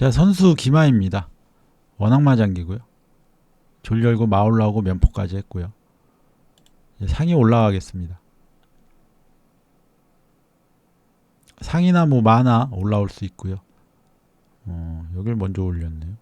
제가 선수 기마입니다. 원앙마장기고요. 졸 열고 마 올라오고 면포까지 했고요. 이제 상이 올라가겠습니다. 상이나 뭐 마나 올라올 수 있고요. 여길 먼저 올렸네요.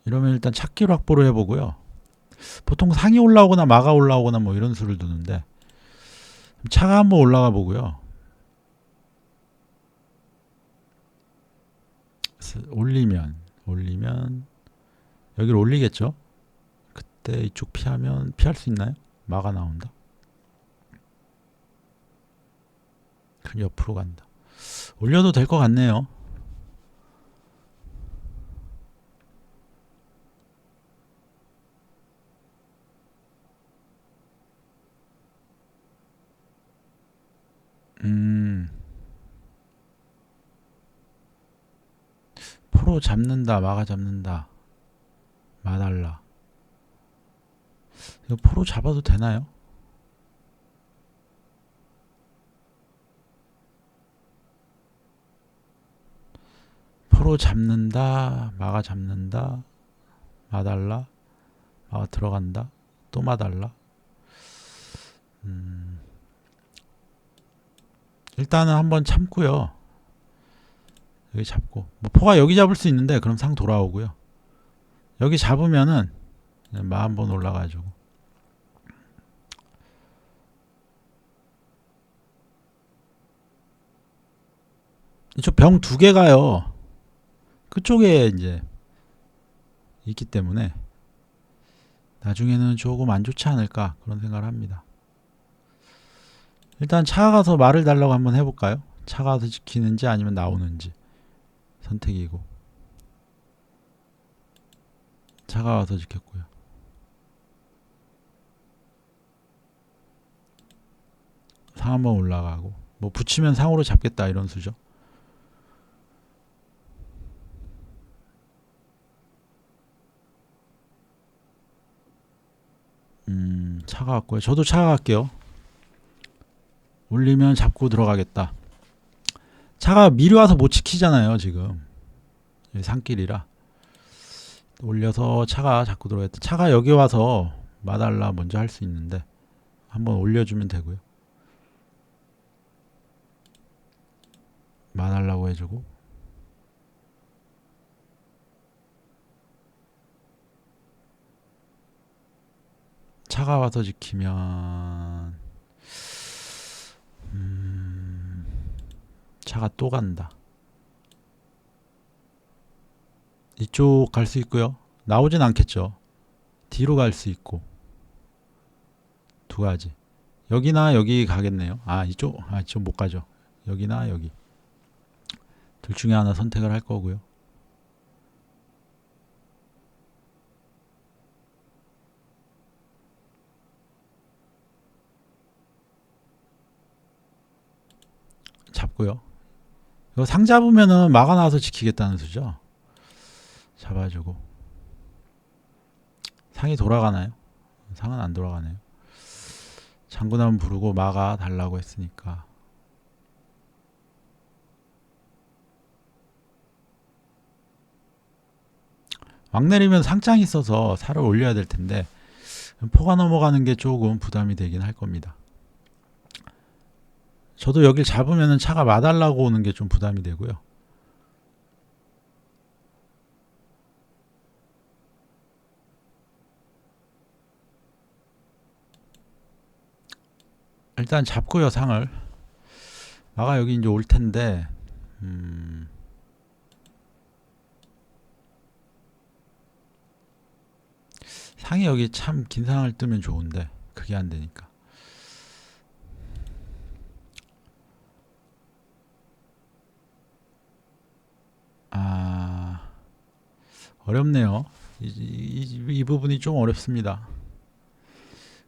이러면 일단 찾기로 확보를 해보고요. 보통 상이 올라오거나 마가 올라오거나 뭐 이런 수를 두는데 차가 한번 올라가 보고요. 올리면 여기를 올리겠죠. 그때 이쪽 피하면 피할 수 있나요? 마가 나온다. 그럼 옆으로 간다. 올려도 될 것 같네요. 포로 잡는다, 마가 잡는다, 마달라. 이거 포로 잡아도 되나요? 포로 잡는다, 마가 잡는다, 마달라, 마가 들어간다, 또 마달라. 일단은 한번 참고요. 여기 잡고 뭐 포가 여기 잡을 수 있는데 그럼 상 돌아오고요. 여기 잡으면은 마 한번 올라가지고 이쪽 병 두 개가요. 그쪽에 이제 있기 때문에 나중에는 조금 안 좋지 않을까 그런 생각을 합니다. 일단 차가 가서 말을 달라고 한번 해볼까요? 차가 가서 지키는지 아니면 나오는지 선택이고. 차가 와서 지켰고요. 상 한번 올라가고 뭐 붙이면 상으로 잡겠다 이런 수죠. 차가 왔고요. 저도 차가 갈게요. 올리면 잡고 들어가겠다. 차가 미리 와서 못 지키잖아요 지금. 산길이라 올려서 차가 자꾸 들어가겠다. 차가 여기 와서 마달라 먼저 할 수 있는데 한번 올려주면 되고요. 마달라고 해주고 차가 와서 지키면 차가 또 간다. 이쪽 갈 수 있고요. 나오진 않겠죠. 뒤로 갈 수 있고 두 가지. 여기나 여기 가겠네요. 이쪽 못 가죠. 여기나 여기 둘 중에 하나 선택을 할 거고요. 잡고요. 이거 상 잡으면은 마가 나와서 지키겠다는 수죠. 잡아주고 상이 돌아가나요? 상은 안 돌아가네요. 장군 한번 부르고 마가 달라고 했으니까 왕 내리면 상장이 있어서 살을 올려야 될 텐데 포가 넘어가는 게 조금 부담이 되긴 할 겁니다. 저도 여길 잡으면 차가 마달라고 오는 게 좀 부담이 되고요. 일단 잡고요. 상을 마가 여기 이제 올 텐데 상이 여기 참 긴 상을 뜨면 좋은데 그게 안 되니까 어렵네요. 이 부분이 좀 어렵습니다.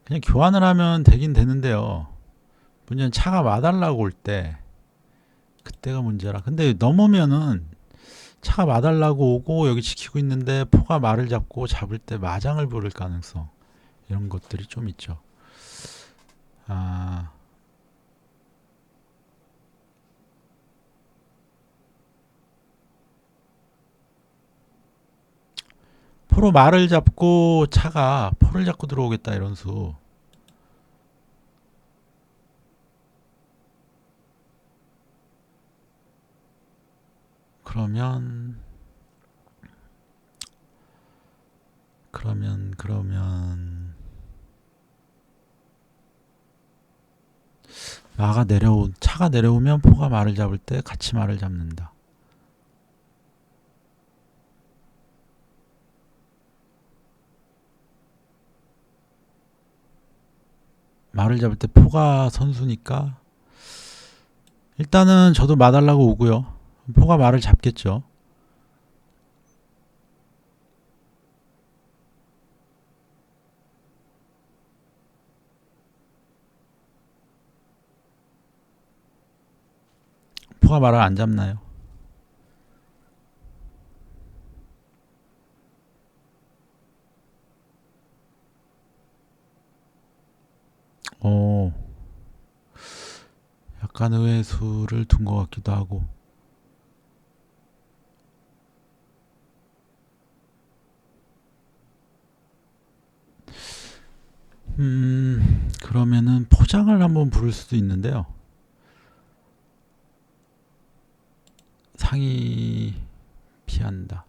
그냥 교환을 하면 되긴 되는데요. 문제는 차가 마달라고 올 때 그때가 문제라. 근데 넘으면은 차가 마달라고 오고 여기 지키고 있는데 포가 말을 잡고 잡을 때 마장을 부를 가능성 이런 것들이 좀 있죠. 포로 말을 잡고 차가 포를 잡고 들어오겠다 이런 수. 그러면 차가 내려오면 포가 말을 잡을 때 같이 말을 잡는다. 말을 잡을 때 포가 선수니까 일단은 저도 마달라고 오고요. 포가 말을 잡겠죠. 포가 말을 안 잡나요? 오, 약간 의외의 수를 둔 것 같기도 하고. 그러면은 포장을 한번 부를 수도 있는데요. 상이 피한다.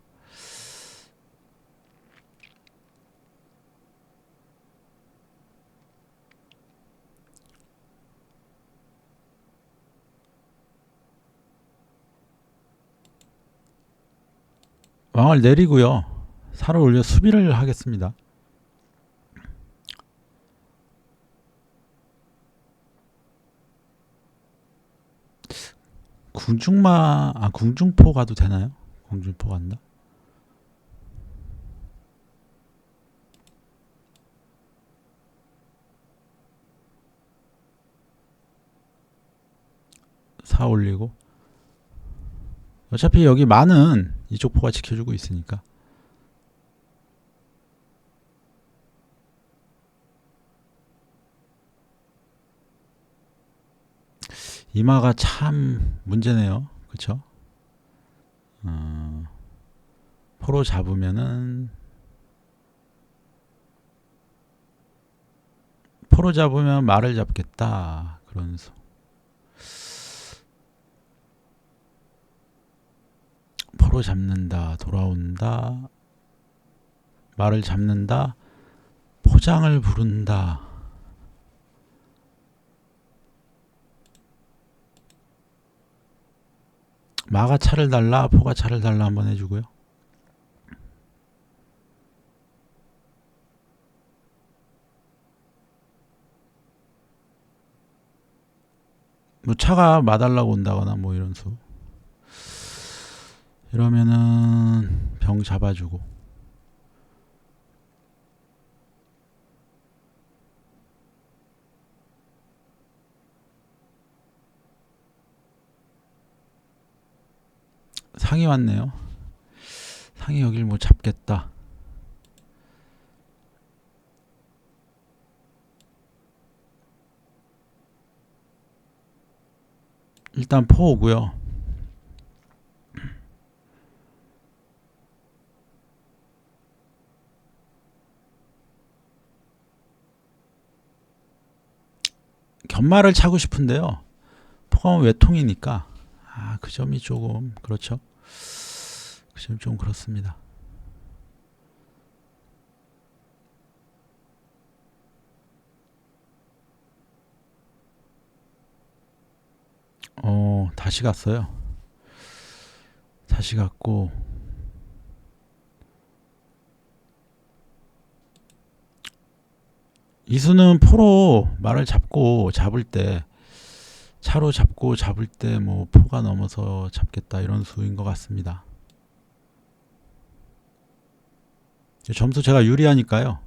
왕을 내리고요. 살을 올려 수비를 하겠습니다. 궁중포 가도 되나요? 궁중포 간다. 사 올리고. 어차피 여기 많은 이쪽 포가 지켜주고 있으니까. 이마가 참 문제네요. 그쵸? 포로 잡으면은 포로 잡으면 말을 잡겠다. 그런 수. 포로 잡는다. 돌아온다. 말을 잡는다. 포장을 부른다. 마가 차를 달라. 포가 차를 달라 한번 해주고요. 뭐 차가 마달라고 온다거나 뭐 이런 수. 이러면은 병 잡아주고. 상이 왔네요. 상이 여길 뭐 잡겠다. 일단 포 오고요. 견말을 차고 싶은데요. 포가 외통이니까 그 점이 조금 그렇죠. 그 점이 좀 그렇습니다. 다시 갔어요. 다시 갔고 이수는 포로 말을 잡을 때 차로 잡을 때 뭐 포가 넘어서 잡겠다 이런 수인 것 같습니다. 점수 제가 유리하니까요.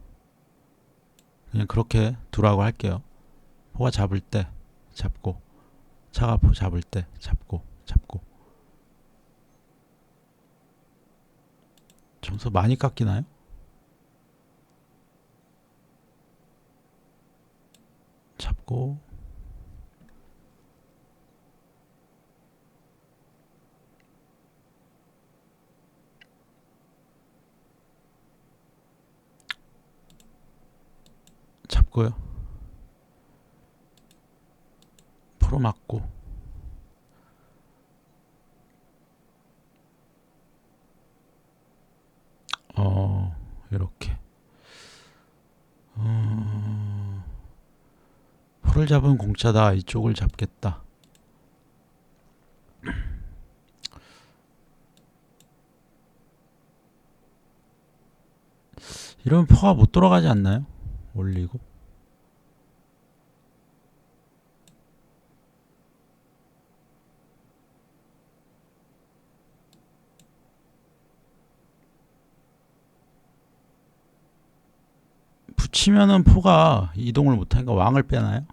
그냥 그렇게 두라고 할게요. 포가 잡을 때 잡고 차가 포 잡을 때 잡고 점수 많이 깎이나요? 잡고 잡고요. 포로 맞고. 이렇게. 포를 잡은 공짜다. 이쪽을 잡겠다. 이러면 포가 못 돌아가지 않나요? 올리고. 붙이면은 포가 이동을 못하니까 왕을 빼나요?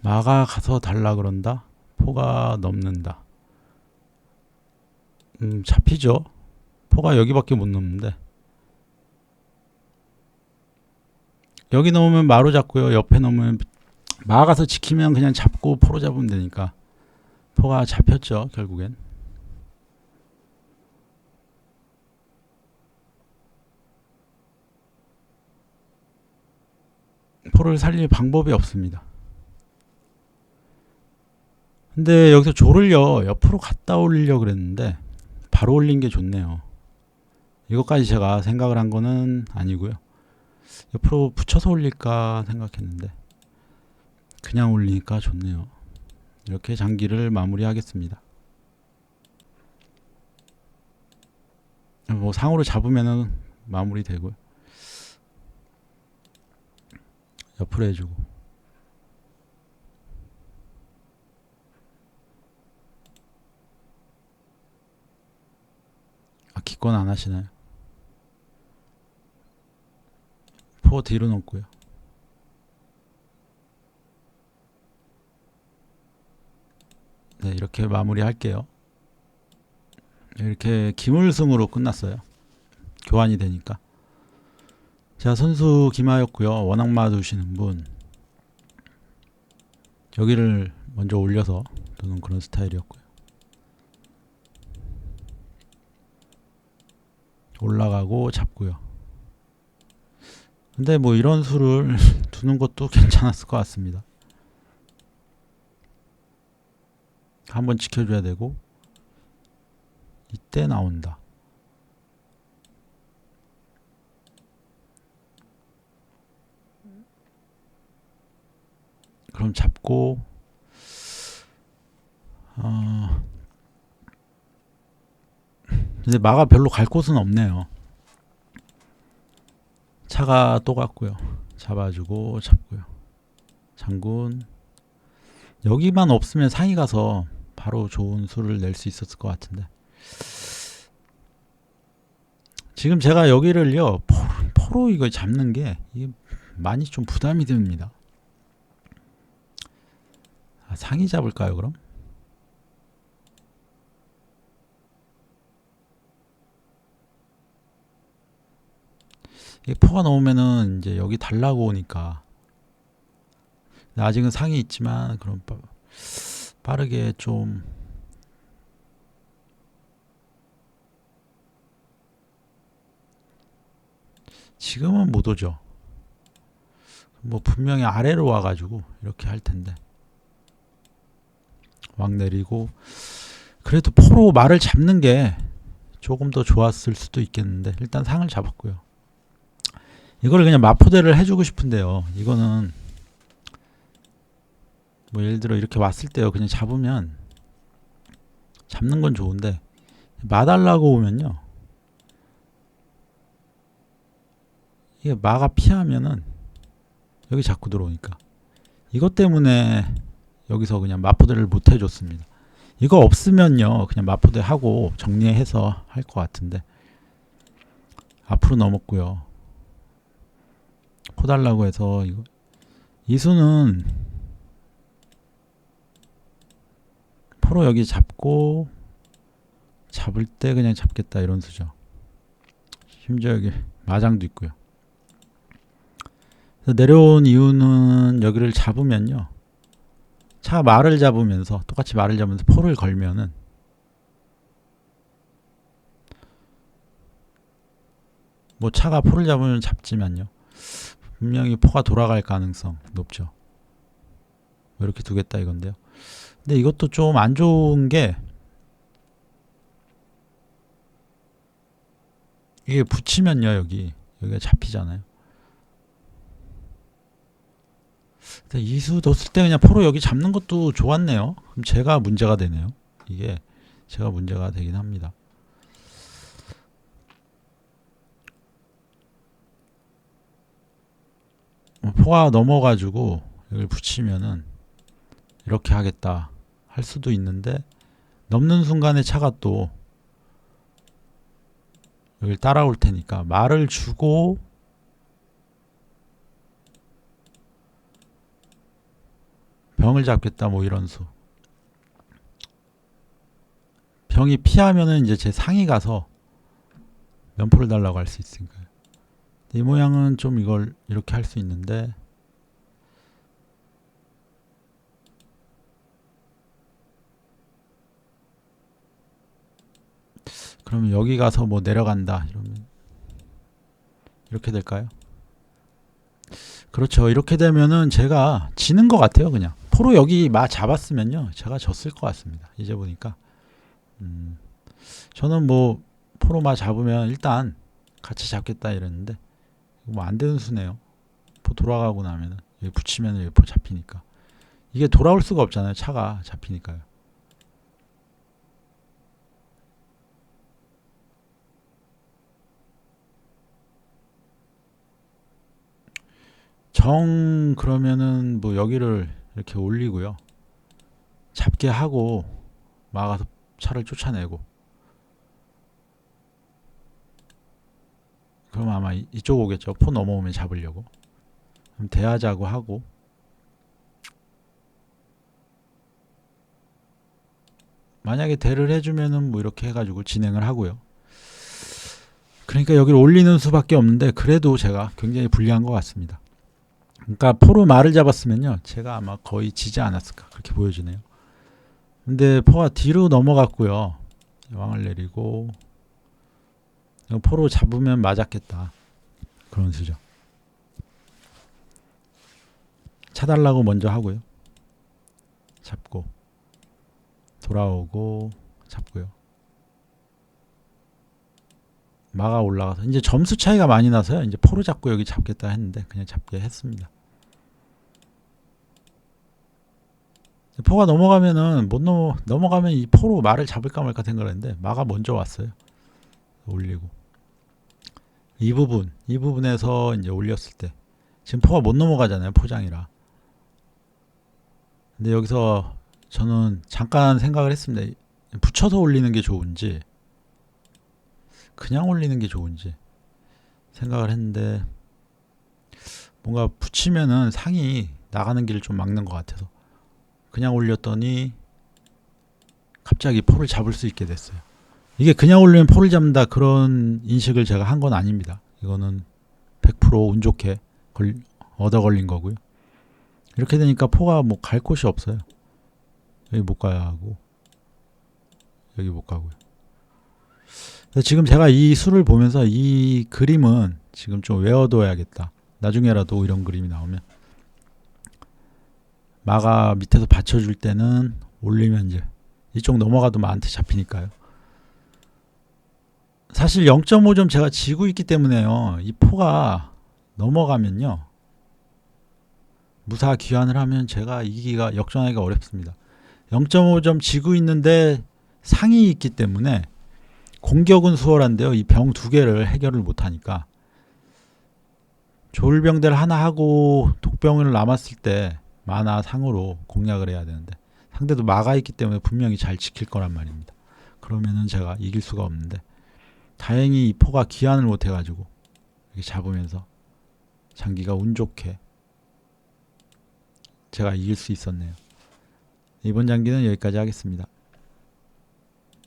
마가 가서 달라 그런다. 포가 넘는다. 잡히죠. 포가 여기밖에 못 넘는데. 여기 넘으면 마로 잡고요. 옆에 넘으면 마 가서 지키면 그냥 잡고 포로 잡으면 되니까. 포가 잡혔죠. 결국엔. 포를 살릴 방법이 없습니다. 근데 여기서 조를요 옆으로 갖다 올리려고 그랬는데 바로 올린 게 좋네요. 이것까지 제가 생각을 한 거는 아니고요. 옆으로 붙여서 올릴까 생각했는데 그냥 올리니까 좋네요. 이렇게 장기를 마무리하겠습니다. 뭐 상으로 잡으면은 마무리 되고요. 옆으로 해주고. 기권 안 하시나요? 포 뒤로 놓고요. 네, 이렇게 마무리 할게요. 이렇게 기물승으로 끝났어요. 교환이 되니까. 자, 선수 김하였고요. 원악마 두시는 분. 여기를 먼저 올려서 두는 그런 스타일이었고요. 올라가고 잡고요. 근데 뭐 이런 수를 두는 것도 괜찮았을 것 같습니다. 한번 지켜줘야 되고 이때 나온다. 그럼 잡고 근데 마가 별로 갈 곳은 없네요. 차가 또 갔고요. 잡아주고 잡고요. 장군 여기만 없으면 상이 가서 바로 좋은 수를 낼 수 있었을 것 같은데 지금 제가 여기를요 포로 이거 잡는 게 이게 많이 좀 부담이 됩니다. 상이 잡을까요 그럼? 이게 포가 넘으면은 이제 여기 달라고 오니까 아직은 상이 있지만 그럼 빠르게 좀 지금은 못 오죠. 뭐 분명히 아래로 와가지고 이렇게 할 텐데 왕 내리고 그래도 포로 말을 잡는 게 조금 더 좋았을 수도 있겠는데 일단 상을 잡았고요. 이걸 그냥 마포대를 해주고 싶은데요. 이거는 뭐 예를 들어 이렇게 왔을 때요. 그냥 잡으면 잡는 건 좋은데 마달라고 오면요. 이게 마가 피하면은 여기 자꾸 들어오니까 이것 때문에 여기서 그냥 마포대를 못 해줬습니다. 이거 없으면요. 그냥 마포대 하고 정리해서 할 것 같은데 앞으로 넘었고요. 포 달라고 해서 이거 이수는 포로 여기 잡고 잡을 때 그냥 잡겠다 이런 수죠. 심지어 여기 마장도 있고요. 그래서 내려온 이유는 여기를 잡으면요. 차가 말을 잡으면서 똑같이 말을 잡으면서 포를 걸면은 뭐 차가 포를 잡으면 잡지만요. 분명히 포가 돌아갈 가능성 높죠. 이렇게 두겠다 이건데요. 근데 이것도 좀 안 좋은 게 이게 붙이면요 여기가 잡히잖아요. 이수 뒀을 때 그냥 포로 여기 잡는 것도 좋았네요. 그럼 제가 문제가 되네요. 이게 제가 문제가 되긴 합니다. 포가 넘어가지고 여기를 붙이면은 이렇게 하겠다 할 수도 있는데 넘는 순간에 차가 또 여기를 따라올 테니까 말을 주고 병을 잡겠다 뭐 이런 수. 병이 피하면은 이제 제 상이 가서 면포를 달라고 할 수 있으니까요. 이 모양은 좀 이걸 이렇게 할 수 있는데 그러면 여기 가서 뭐 내려간다 이러면 이렇게 될까요? 그렇죠. 이렇게 되면은 제가 지는 것 같아요. 그냥 포로 여기 마 잡았으면요 제가 졌을 것 같습니다. 이제 보니까 저는 뭐 포로 마 잡으면 일단 같이 잡겠다 이랬는데 뭐 안 되는 수네요. 포 돌아가고 나면은 여기 붙이면 여기 포 잡히니까 이게 돌아올 수가 없잖아요. 차가 잡히니까요. 그러면은 뭐 여기를 이렇게 올리고요. 잡게 하고 막아서 차를 쫓아내고 그럼 아마 이쪽 오겠죠. 포 넘어오면 잡으려고. 그럼 대하자고 하고 만약에 대를 해주면은 뭐 이렇게 해가지고 진행을 하고요. 그러니까 여기를 올리는 수밖에 없는데 그래도 제가 굉장히 불리한 것 같습니다. 그러니까 포로 말을 잡았으면요 제가 아마 거의 지지 않았을까 그렇게 보여지네요. 근데 포가 뒤로 넘어갔고요. 왕을 내리고 포로 잡으면 맞았겠다 그런 수죠. 차달라고 먼저 하고요. 잡고 돌아오고 잡고요. 마가 올라가서 이제 점수 차이가 많이 나서요. 이제 포로 잡고 여기 잡겠다 했는데 그냥 잡게 했습니다. 포가 넘어가면은 못 넘어가면 이 포로 마를 잡을까 말까 생각했는데 마가 먼저 왔어요. 올리고 이 부분에서 이제 올렸을 때 지금 포가 못 넘어가잖아요. 포장이라. 근데 여기서 저는 잠깐 생각을 했습니다. 붙여서 올리는 게 좋은지 그냥 올리는 게 좋은지 생각을 했는데 뭔가 붙이면은 상이 나가는 길을 좀 막는 것 같아서 그냥 올렸더니 갑자기 포를 잡을 수 있게 됐어요. 이게 그냥 올리면 포를 잡는다 그런 인식을 제가 한 건 아닙니다. 이거는 100%운 좋게 얻어 걸린 거고요. 이렇게 되니까 포가 뭐 갈 곳이 없어요. 여기 못 가야 하고 여기 못 가고요. 지금 제가 이 수를 보면서 이 그림은 지금 좀 외워둬야겠다. 나중에라도 이런 그림이 나오면 마가 밑에서 받쳐줄 때는 올리면 이제 이쪽 넘어가도 마한테 잡히니까요. 사실 0.5점 제가 지고 있기 때문에요. 이 포가 넘어가면요. 무사 귀환을 하면 제가 이기기가 역전하기가 어렵습니다. 0.5점 지고 있는데 상이 있기 때문에 공격은 수월한데요. 이 병 두 개를 해결을 못하니까 조울병대를 하나 하고 독병을 남았을 때 마나 상으로 공략을 해야 되는데 상대도 마가 있기 때문에 분명히 잘 지킬 거란 말입니다. 그러면은 제가 이길 수가 없는데 다행히 이 포가 귀환을 못해가지고 이렇게 잡으면서 장기가 운 좋게 제가 이길 수 있었네요. 이번 장기는 여기까지 하겠습니다.